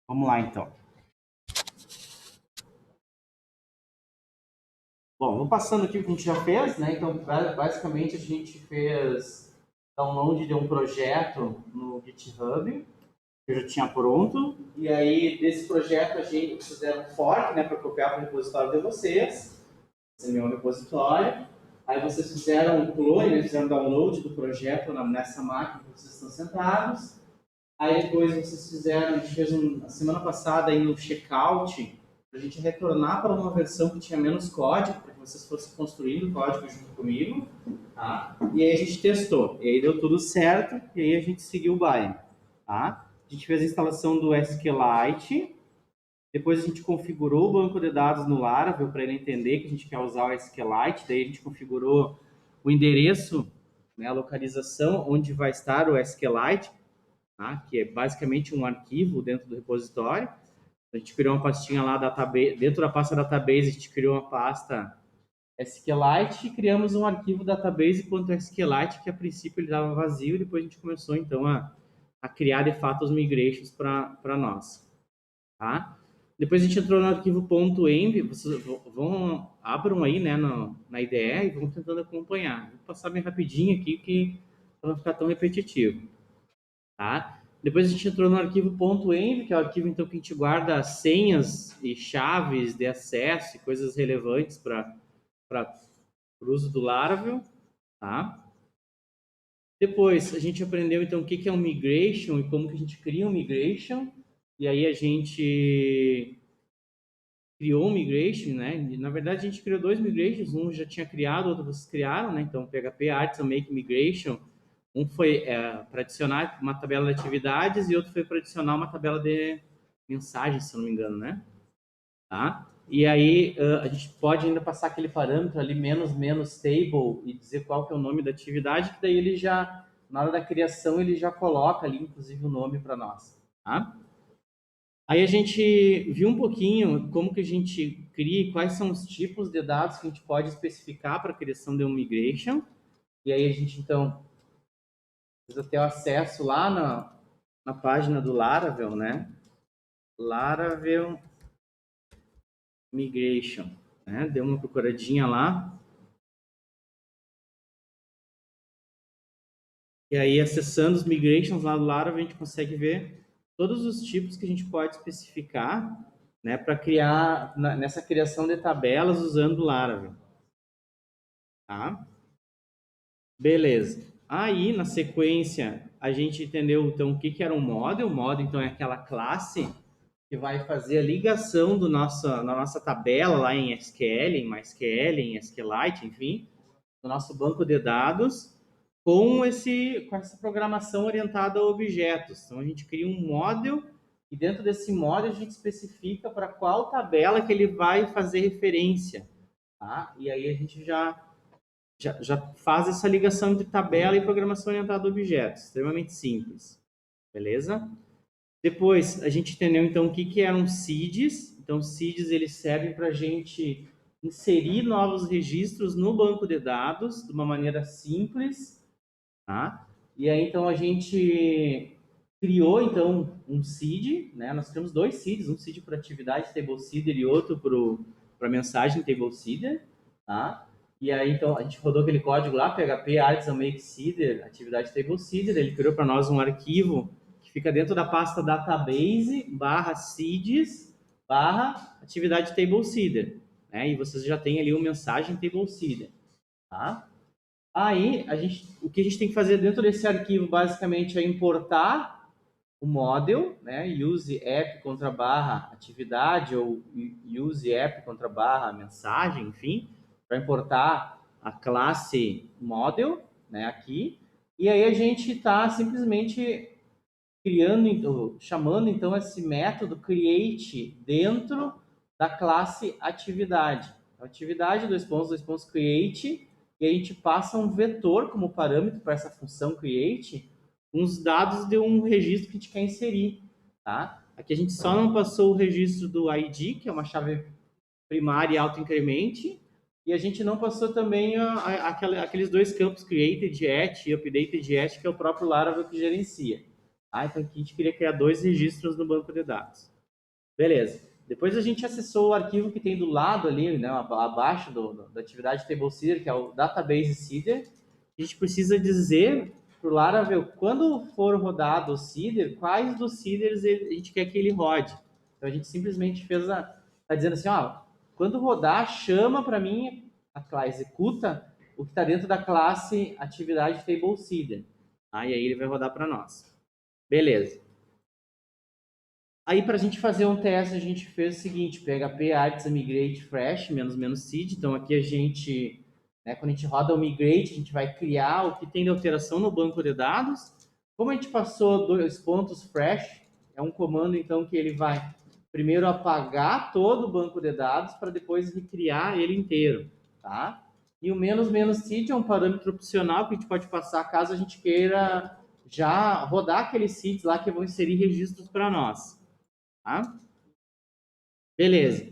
Vamos lá, então. Bom, vou passando aqui o que a gente já fez, né? Então, basicamente, a gente fez download de um projeto no GitHub, que eu já tinha pronto. E aí, desse projeto, a gente fizeram um fork, né? Para copiar para o repositório de vocês. Esse é meu repositório. Aí, vocês fizeram um clone, né? Fizeram download do projeto nessa máquina que vocês estão sentados. Aí depois vocês fizeram, a gente fez a semana passada aí no checkout, para a gente retornar para uma versão que tinha menos código, para que vocês fossem construindo código junto comigo, tá? E aí a gente testou, e aí deu tudo certo, e aí a gente seguiu o baile, tá? A gente fez a instalação do SQLite, depois a gente configurou o banco de dados no Laravel para ele entender que a gente quer usar o SQLite, daí a gente configurou o endereço, né, a localização onde vai estar o SQLite, tá? Que é basicamente um arquivo dentro do repositório. A gente criou uma pastinha lá, database, dentro da pasta database, a gente criou uma pasta SQLite e criamos um arquivo database.sqlite, que a princípio ele estava vazio, e depois a gente começou então a criar de fato os migrations para nós. Tá? Depois a gente entrou no arquivo .env, vocês abram aí, né, na IDE e vão tentando acompanhar. Vou passar bem rapidinho aqui, que para não ficar tão repetitivo. Tá? Depois a gente entrou no arquivo .env, que é o arquivo então que a gente guarda senhas e chaves de acesso e coisas relevantes para o uso do Laravel. Tá? Depois a gente aprendeu então o que é um migration e como que a gente cria um migration. E aí a gente criou um migration, né? Na verdade a gente criou dois migrations, um já tinha criado, outro vocês criaram, né? Então PHP Artisan Make Migration. Um foi para adicionar uma tabela de atividades e outro foi para adicionar uma tabela de mensagens, se eu não me engano, né? Tá? E aí a gente pode ainda passar aquele parâmetro ali, menos table, e dizer qual que é o nome da atividade, que daí ele já, na hora da criação, ele já coloca ali, inclusive, o nome para nós. Tá? Aí a gente viu um pouquinho como que a gente cria, quais são os tipos de dados que a gente pode especificar para a criação de um migration. E aí a gente, então, precisa ter o acesso lá na página do Laravel, né? Laravel Migration, né? Deu uma procuradinha lá. E aí, acessando os migrations lá do Laravel, a gente consegue ver todos os tipos que a gente pode especificar, né? Para criar, nessa criação de tabelas usando o Laravel. Tá? Beleza. Aí, na sequência, a gente entendeu, então, o que era um model. O model, então, é aquela classe que vai fazer a ligação na nossa tabela lá em SQL, em MySQL, em SQLite, enfim, no nosso banco de dados, com essa programação orientada a objetos. Então, a gente cria um model e dentro desse model a gente especifica para qual tabela que ele vai fazer referência. Tá? E aí a gente já faz essa ligação entre tabela e programação orientada a objetos. Extremamente simples. Beleza? Depois, a gente entendeu, então, o que eram seeds. Então, seeds, eles servem para a gente inserir novos registros no banco de dados de uma maneira simples, tá? E aí, então, a gente criou, então, um seed, né? Nós temos dois seeds, um seed para atividade table seeder e outro para mensagem table seeder, tá? E aí, então, a gente rodou aquele código lá, PHP Artisan Make Seeder, atividade table seeder, ele criou para nós um arquivo que fica dentro da pasta database /seeds /atividade table seeder, né? E vocês já têm ali o mensagem table seeder, tá? Aí, o que a gente tem que fazer dentro desse arquivo, basicamente, é importar o model, né? Use app contra barra atividade ou use app contra barra mensagem, enfim, para importar a classe model, né? Aqui. E aí a gente está simplesmente chamando então esse método create dentro da classe atividade. Atividade, dois pontos, create, e a gente passa um vetor como parâmetro para essa função create, com os dados de um registro que a gente quer inserir, tá? Aqui a gente só não passou o registro do ID, que é uma chave primária e autoincremente, e a gente não passou também aqueles dois campos created at e updated at, que é o próprio Laravel que gerencia. Então aqui a gente queria criar dois registros no banco de dados. Beleza. Depois a gente acessou o arquivo que tem do lado ali, né, abaixo da atividade table seeder, que é o database seeder. A gente precisa dizer para o Laravel, quando for rodado o seeder, quais dos seeders a gente quer que ele rode. Então a gente simplesmente fez está dizendo assim, ó, quando rodar, chama para mim, executa o que está dentro da classe atividade table seeder. E aí ele vai rodar para nós. Beleza. Aí, para a gente fazer um teste, a gente fez o seguinte, PHP arts migrate fresh, menos seed. Então, aqui a gente, né, quando a gente roda o migrate, a gente vai criar o que tem de alteração no banco de dados. Como a gente passou 2 pontos fresh, é um comando, então, que ele vai primeiro apagar todo o banco de dados para depois recriar ele inteiro, tá? E o menos seed é um parâmetro opcional que a gente pode passar caso a gente queira já rodar aqueles seeds lá que vão inserir registros para nós. Tá? Beleza.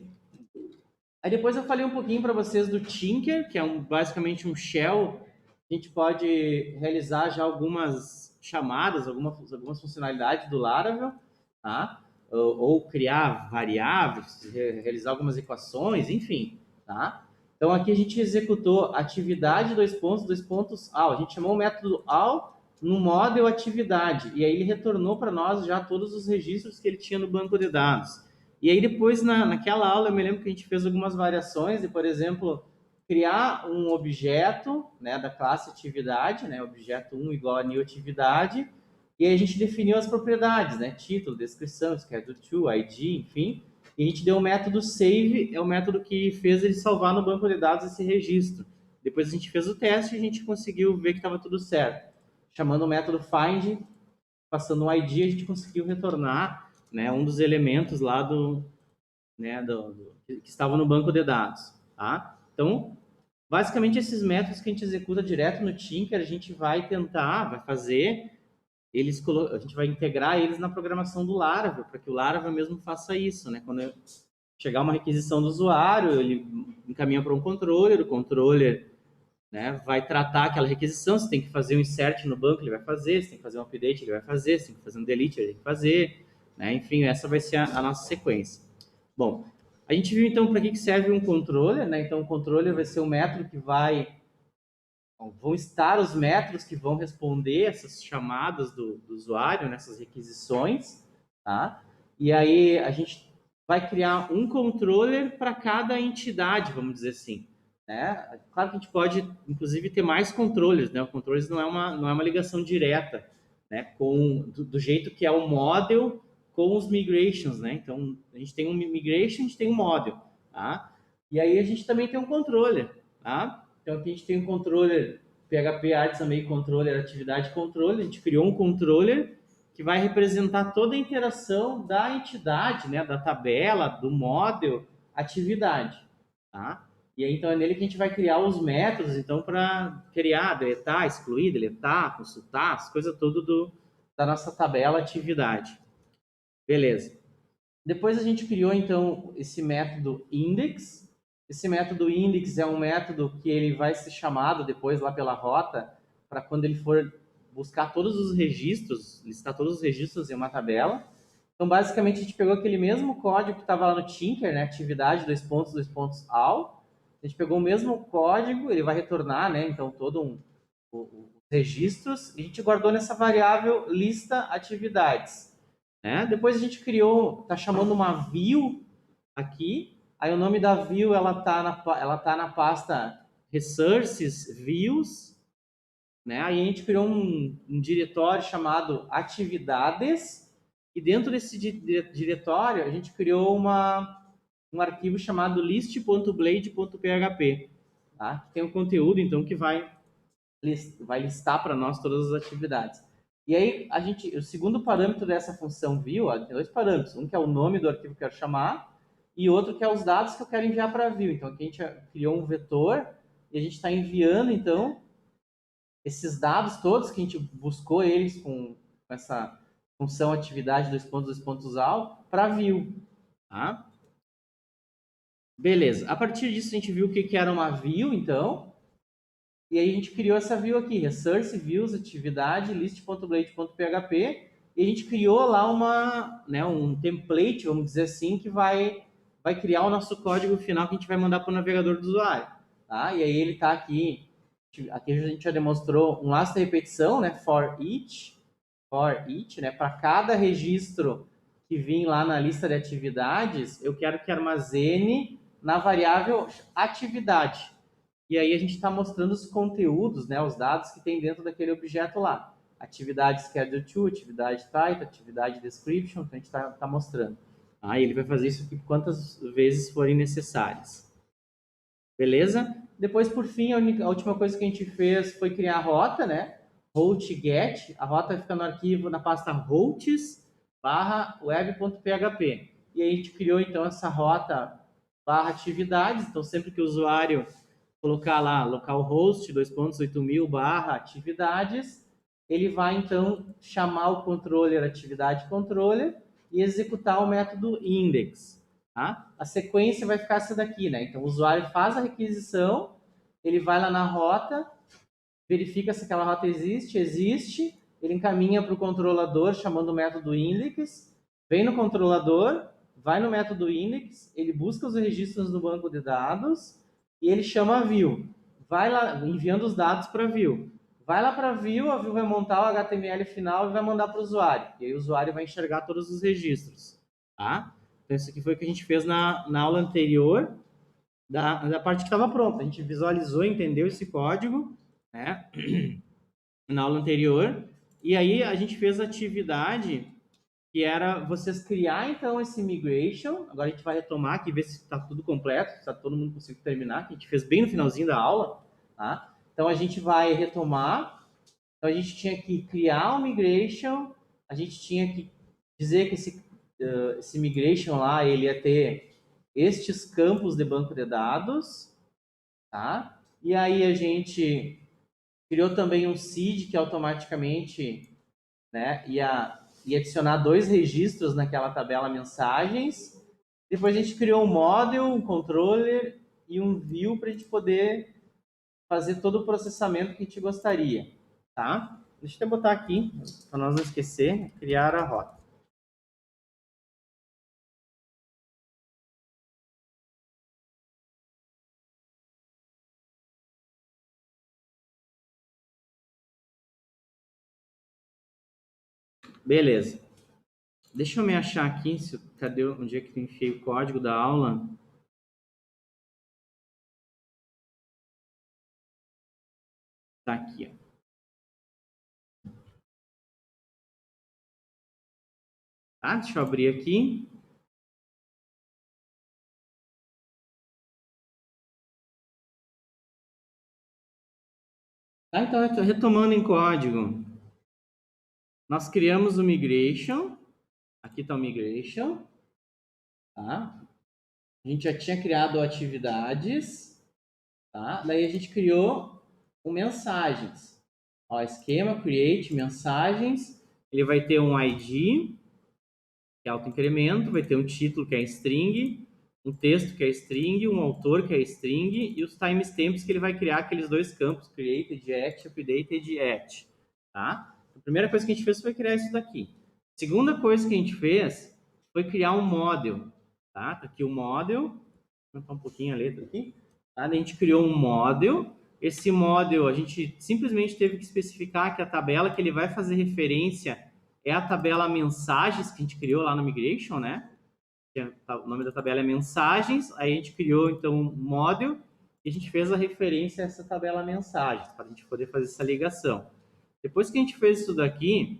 Aí depois eu falei um pouquinho para vocês do Tinker, que é basicamente um shell. A gente pode realizar já algumas chamadas, algumas funcionalidades do Laravel, tá? Ou criar variáveis, realizar algumas equações, enfim, tá? Então aqui a gente executou atividade, dois pontos, all. A gente chamou o método all no model atividade, e aí ele retornou para nós já todos os registros que ele tinha no banco de dados. E aí depois, naquela aula, eu me lembro que a gente fez algumas variações, de, por exemplo, criar um objeto, né, da classe atividade, né, objeto 1 igual a new atividade, e aí a gente definiu as propriedades, né, título, descrição, schedule to, ID, enfim, e a gente deu o método save, é o método que fez ele salvar no banco de dados esse registro. Depois a gente fez o teste e a gente conseguiu ver que estava tudo certo. Chamando o método find, passando um ID, a gente conseguiu retornar, né, um dos elementos lá que estava no banco de dados, tá? Então, basicamente esses métodos que a gente executa direto no Tinker, a gente vai fazer a gente vai integrar eles na programação do Laravel, para que o Laravel mesmo faça isso, né? Quando chegar uma requisição do usuário, ele encaminha para um controller, o controller, né, vai tratar aquela requisição, se tem que fazer um insert no banco, ele vai fazer, se tem que fazer um update, ele vai fazer, se tem que fazer um delete, ele tem que fazer, né? Enfim, essa vai ser a nossa sequência. Bom, a gente viu então para que serve um controller, né? Então o controller vai ser um método que vão estar os métodos que vão responder essas chamadas do usuário, nessas requisições, tá? E aí a gente vai criar um controller para cada entidade, vamos dizer assim, né? Claro que a gente pode, inclusive, ter mais controllers, né? O controllers não é uma ligação direta, né? Do jeito que é o model com os migrations, né? Então, a gente tem um migration, a gente tem um model, tá? E aí a gente também tem um controller, tá? Então, aqui a gente tem um controller PHP Arts também, controller, atividade controller. A gente criou um controller que vai representar toda a interação da entidade, né? Da tabela, do model, atividade, tá? E aí, então, é nele que a gente vai criar os métodos, então, para criar, deletar, excluir, deletar, consultar, as coisas todas da nossa tabela atividade. Beleza. Depois a gente criou, então, esse método index. Esse método index é um método que ele vai ser chamado depois lá pela rota para quando ele for buscar todos os registros, listar todos os registros em uma tabela. Então, basicamente, a gente pegou aquele mesmo código que estava lá no Tinker, né? Atividade, dois pontos, all. A gente pegou o mesmo código, ele vai retornar, né? Então, os registros. E a gente guardou nessa variável lista atividades. Né? Depois a gente criou, está chamando uma view aqui. Aí o nome da view ela tá na pasta resources views, né? Aí a gente criou um diretório chamado atividades e dentro desse diretório a gente criou um arquivo chamado list.blade.php, tá? Que tem um conteúdo então que vai listar para nós todas as atividades. E aí, o segundo parâmetro dessa função view, tem dois parâmetros. Um que é o nome do arquivo que eu quero chamar e outro que é os dados que eu quero enviar para a view. Então, aqui a gente criou um vetor e a gente está enviando, então, esses dados todos que a gente buscou eles com essa função atividade dois pontos all para a view. Tá? Beleza. A partir disso, a gente viu o que era uma view, então. E aí a gente criou essa view aqui, resource views, atividade, list.blade.php, e a gente criou lá um template, vamos dizer assim, que vai criar o nosso código final que a gente vai mandar para o navegador do usuário. Tá? E aí ele está aqui, a gente já demonstrou um laço de repetição, né, for each, né, para cada registro que vir lá na lista de atividades, eu quero que armazene na variável atividade. E aí a gente está mostrando os conteúdos, né, os dados que tem dentro daquele objeto lá. Atividade schedule to, atividade type, atividade description, então a gente está mostrando. Aí ele vai fazer isso aqui quantas vezes forem necessárias. Beleza? Depois, por fim, a última coisa que a gente fez foi criar a rota, né? Route get. A rota fica no arquivo, na pasta routes/web.php. E aí a gente criou, então, essa rota / atividades. Então, sempre que o usuário colocar lá localhost 2.8000 / atividades, ele vai, então, chamar o controller atividade controller e executar o método index. Tá? A sequência vai ficar essa daqui, né? Então, o usuário faz a requisição, ele vai lá na rota, verifica se aquela rota existe, ele encaminha para o controlador chamando o método index, vem no controlador, vai no método index, ele busca os registros no banco de dados e ele chama a view. Vai lá, enviando os dados para a view. Vai lá para a view vai montar o HTML final e vai mandar para o usuário. E aí o usuário vai enxergar todos os registros. Tá? Então, isso aqui foi o que a gente fez na aula anterior, da parte que estava pronta. A gente visualizou, entendeu esse código, né? Na aula anterior. E aí, a gente fez a atividade que era vocês criar, então, esse migration. Agora a gente vai retomar aqui, ver se está tudo completo, se está todo mundo conseguiu terminar, que a gente fez bem no finalzinho da aula. Tá? Então, a gente vai retomar. Então, a gente tinha que criar o migration, a gente tinha que dizer que esse migration lá, ele ia ter estes campos de banco de dados, tá? E aí a gente criou também um seed que automaticamente, né, ia adicionar 2 registros naquela tabela mensagens. Depois a gente criou um model, um controller e um view para a gente poder fazer todo o processamento que a gente gostaria, tá? Deixa eu botar aqui, para nós não esquecer, criar a rota. Beleza. Deixa eu me achar aqui, cadê onde é que eu enfiei o código da aula? Tá aqui, ó. Tá? Deixa eu abrir aqui. Tá, então, retomando em código. Nós criamos o migration. Aqui está o migration. Tá? A gente já tinha criado atividades. Tá? Daí a gente criou o mensagens. Ó, esquema, create, mensagens. Ele vai ter um ID, que é autoincremento, vai ter um título, que é string, um texto, que é string, um autor, que é string, e os timestamps que ele vai criar aqueles 2 campos, created at, updated at. Tá? A primeira coisa que a gente fez foi criar isso daqui. A segunda coisa que a gente fez foi criar um model. Tá? Tá aqui o model. Vou aumentar um pouquinho a letra aqui. Tá? A gente criou um model. Esse model, a gente simplesmente teve que especificar que a tabela que ele vai fazer referência é a tabela mensagens que a gente criou lá no Migration, né? O nome da tabela é mensagens. Aí a gente criou, então, um model e a gente fez a referência a essa tabela mensagens, para a gente poder fazer essa ligação. Depois que a gente fez isso daqui,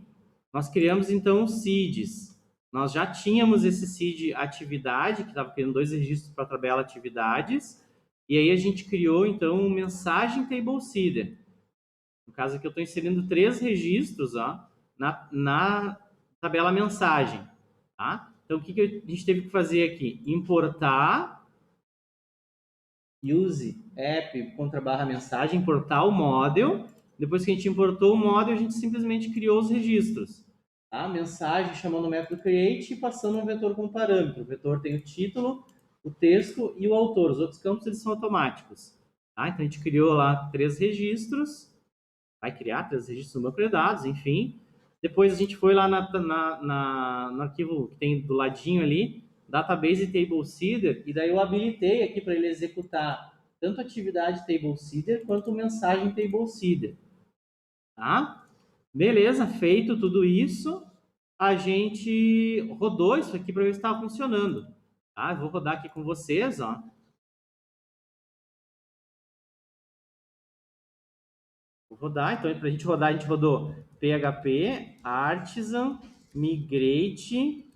nós criamos, então, os seeds. Nós já tínhamos esse seed atividade, que estava criando 2 registros para a tabela atividades, e aí a gente criou, então, um mensagem table seeder. No caso aqui, eu estou inserindo 3 registros, ó, na tabela mensagem. Tá? Então, o que a gente teve que fazer aqui? Importar use app / mensagem, importar o model. Depois que a gente importou o model, a gente simplesmente criou os registros. Tá? Mensagem chamando o método create e passando um vetor como parâmetro. O vetor tem o título, o texto e o autor. Os outros campos eles são automáticos. Tá? Então, a gente criou lá 3 registros. Vai criar 3 registros no banco de dados, enfim. Depois a gente foi lá no arquivo que tem do ladinho ali, Database Table Seeder, e daí eu habilitei aqui para ele executar tanto atividade Table Seeder quanto mensagem Table Seeder. Tá? Beleza, feito tudo isso, a gente rodou isso aqui para ver se estava funcionando. Tá? Eu vou rodar aqui com vocês, ó. Vou rodar, então para a gente rodar, a gente rodou PHP artisan migrate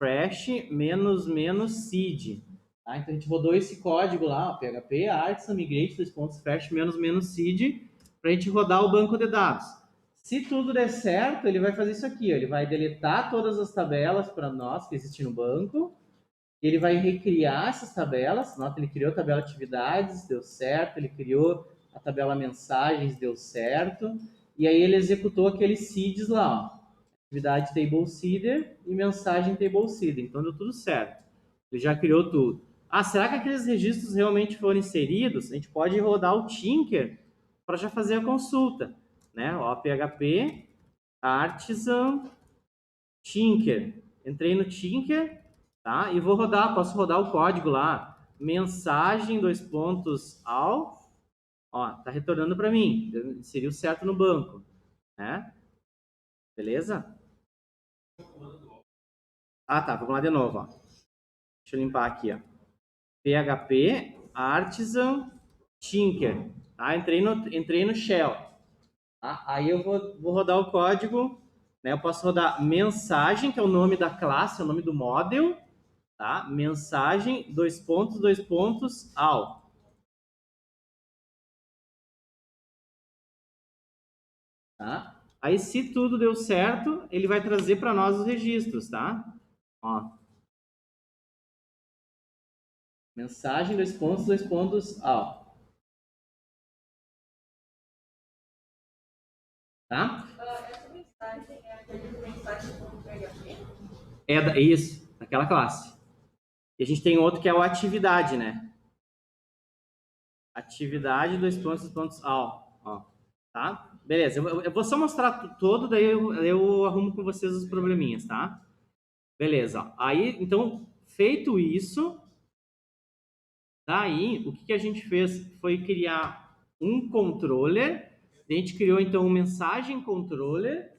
fresh --seed. Tá? Então a gente rodou esse código lá, ó, PHP artisan migrate fresh --seed, para a gente rodar o banco de dados. Se tudo der certo, ele vai fazer isso aqui, ó, ele vai deletar todas as tabelas para nós que existem no banco, ele vai recriar essas tabelas. Nota, ele criou a tabela atividades, deu certo, ele criou a tabela mensagens, deu certo, e aí ele executou aqueles seeds lá, ó. Atividade table seeder e mensagem table seeder. Então deu tudo certo. Ele já criou tudo. Ah, será que aqueles registros realmente foram inseridos? A gente pode rodar o Tinker para já fazer a consulta, né? Ó, PHP artisan Tinker. Entrei no Tinker, tá? E vou rodar, posso rodar o código lá. Mensagem, dois pontos, ao. Ó, tá retornando para mim. Inseriu certo no banco, né? Beleza? Ah, tá. Vamos lá de novo, ó. Deixa eu limpar aqui, ó. PHP artisan Tinker. Tá? Entrei no shell. Tá? Aí eu vou rodar o código, né? Eu posso rodar mensagem, que é o nome da classe, é o nome do model, tá? Mensagem, dois pontos, ao. Tá? Aí, se tudo deu certo, ele vai trazer para nós os registros, tá? Ó. Mensagem, dois pontos, ao. Tá? Essa mensagem é aquele mensagem.php? Isso, daquela classe. E a gente tem outro que é o atividade, né? Atividade, dois pontos, ao. Ó. Tá? Beleza, eu vou só mostrar todo, daí eu arrumo com vocês os probleminhas, tá? Beleza, aí, então, feito isso, daí, o que a gente fez foi criar um controller. A gente criou, então, um mensagem controller.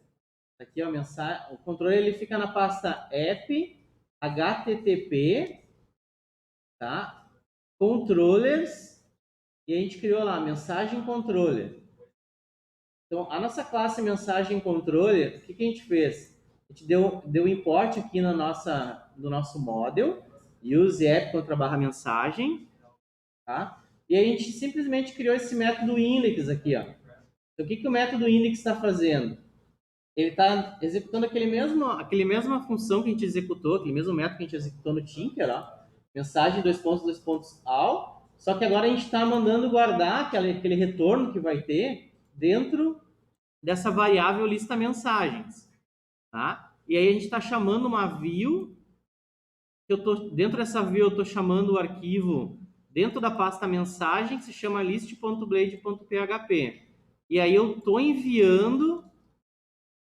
Aqui, ó, mensagem, o controller ele fica na pasta app, http, tá? Controllers, e a gente criou lá, mensagem controller. Então, a nossa classe mensagem controller, o que a gente fez? A gente deu import aqui no nosso model, use app contra barra mensagem, tá? E a gente simplesmente criou esse método index aqui, ó. Então, o que o método index está fazendo? Ele está executando aquele mesma função que a gente executou, aquele mesmo método que a gente executou no Tinker, ó. Mensagem, dois pontos, ao. Só que agora a gente está mandando guardar aquele retorno que vai ter dentro dessa variável lista mensagens, tá? E aí a gente está chamando uma view, dentro dessa view eu estou chamando o arquivo dentro da pasta mensagem, que se chama list.blade.php. E aí eu estou enviando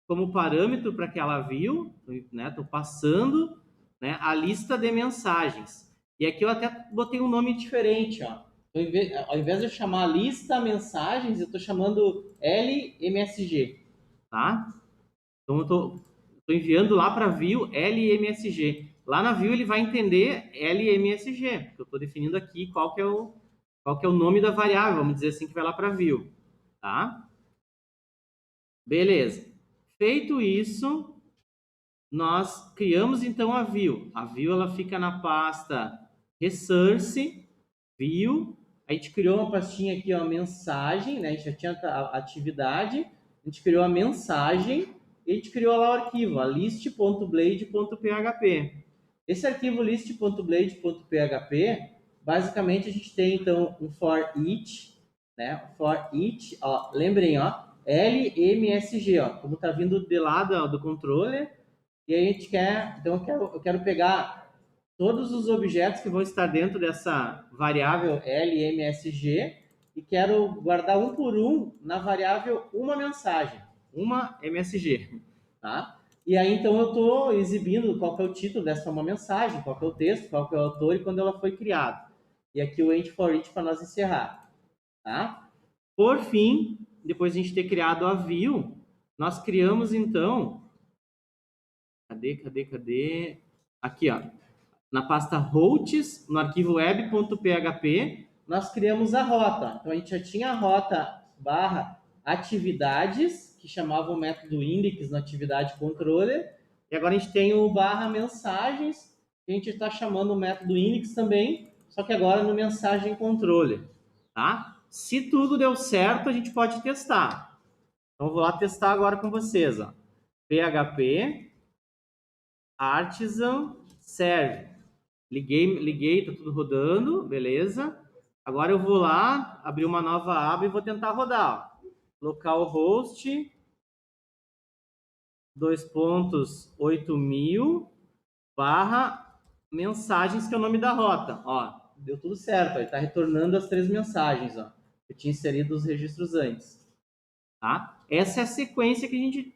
como parâmetro para aquela view, né? Estou passando, né, a lista de mensagens. E aqui eu até botei um nome diferente, ó. Ao invés de eu chamar lista mensagens, eu estou chamando LMSG, tá? Então eu estou enviando lá para a view LMSG. Lá na view ele vai entender LMSG, porque eu estou definindo aqui qual que é o nome da variável, vamos dizer assim, que vai lá para a view, tá? Beleza. Feito isso, nós criamos então a view. A view ela fica na pasta resource, view. A gente criou uma pastinha aqui, ó, mensagem, né? A gente já tinha a atividade, a gente criou a mensagem e a gente criou lá o arquivo, a list.blade.php. Esse arquivo list.blade.php, basicamente a gente tem então um for each, né? For each, ó, lembrem, ó, LMSG, ó, como tá vindo de lá do controller. E aí a gente quer, então eu quero pegar todos os objetos que vão estar dentro dessa variável LMSG e quero guardar um por um na variável uma mensagem, uma MSG, tá? E aí, então, eu estou exibindo qual que é o título dessa uma mensagem, qual que é o texto, qual que é o autor e quando ela foi criada. E aqui o end for each para nós encerrar, tá? Por fim, depois de a gente ter criado a view, nós criamos, então... Cadê? Aqui, ó. Na pasta hosts, no arquivo web.php, nós criamos a rota. Então, a gente já tinha a rota barra atividades, que chamava o método index na atividade controller, e agora a gente tem o barra mensagens, que a gente está chamando o método index também, só que agora no mensagem controller, tá? Se tudo deu certo, a gente pode testar. Então, eu vou lá testar agora com vocês, ó. PHP artisan serve. Liguei, tá tudo rodando, beleza. Agora eu vou lá, abrir uma nova aba e vou tentar rodar. Ó. Localhost 2.8000 barra mensagens, que é o nome da rota. Ó, deu tudo certo, ó, ele está retornando as 3 mensagens, ó. Eu tinha inserido os registros antes. Tá? Essa é a sequência que a gente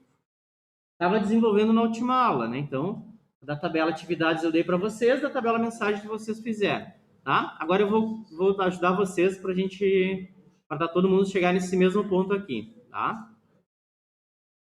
estava desenvolvendo na última aula, né? Então, da tabela atividades eu dei para vocês, da tabela mensagem que vocês fizeram, tá? Agora eu vou ajudar vocês para todo mundo chegar nesse mesmo ponto aqui, tá?